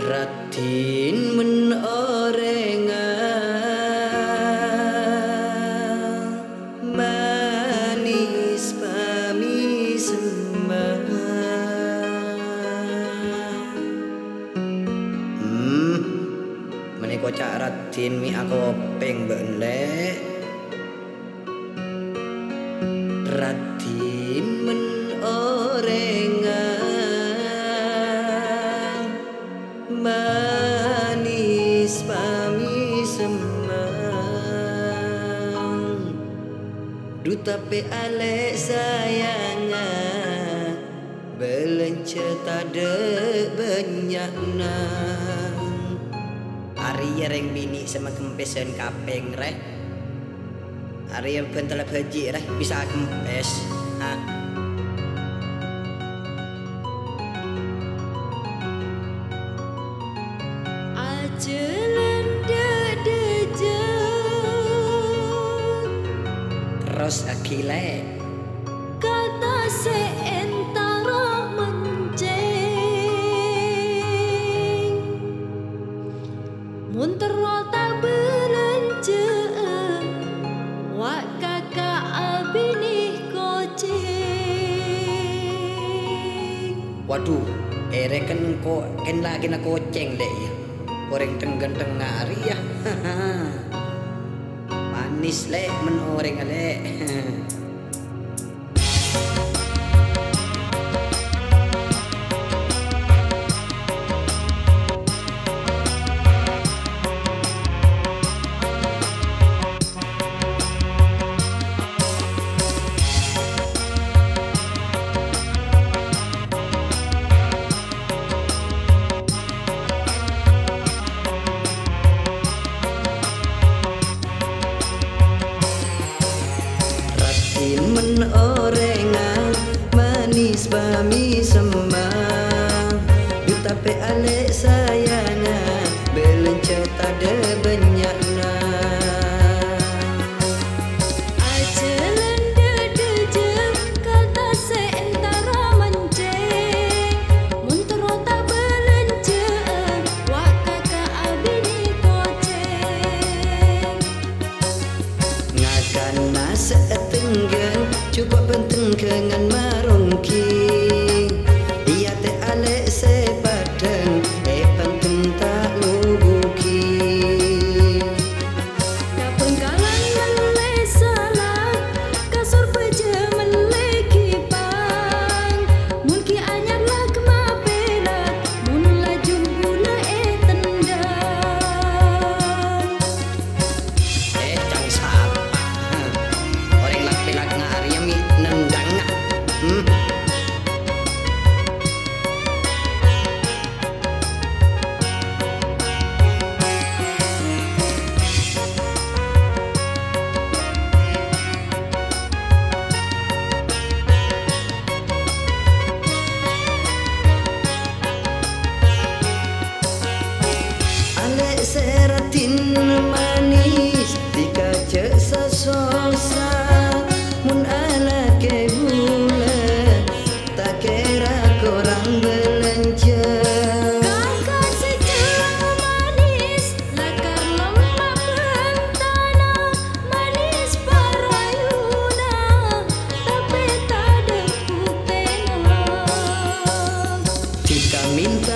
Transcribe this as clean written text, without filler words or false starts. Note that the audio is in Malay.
Ratin men orenga manis pami sembah meni kocak ratin mi aku peng benlek ratin men orenga manis pami semang duta pe ale sayanga belencet ada banyakna Ari reng bini sama kempesan kapeng reh Ari yang bentelap haji reh bisa kempes ha Ros akile kata seentara menceng muntero tak belenceun wak kakak abinih koceng waduh kan kok kan lagi nak koceng deh ya goreng tenggen tengah hari ya manis le men oreng ale men orenga manis pami semang duta pe ale sayanga belencet ada banyakna ajelan dedejeng kata seentara menceng muntero tak belenceun wak kakak abini koceng ngakana setenggen cukup penting kengan marungki iya te ale sepadang penting tak lubuki kapengkalan mele salah kasur peje mele kipang mun ki anyar lah kemapelat mun laju gula tendang cang sapa orang lak pelak ngari mi nendang ale seratin manis dikace sasosa mun ala ke gula tak kira korang belanja kakak secerang manis lakar lemak bentana manis parayuna tapi tak ada kutena jika minta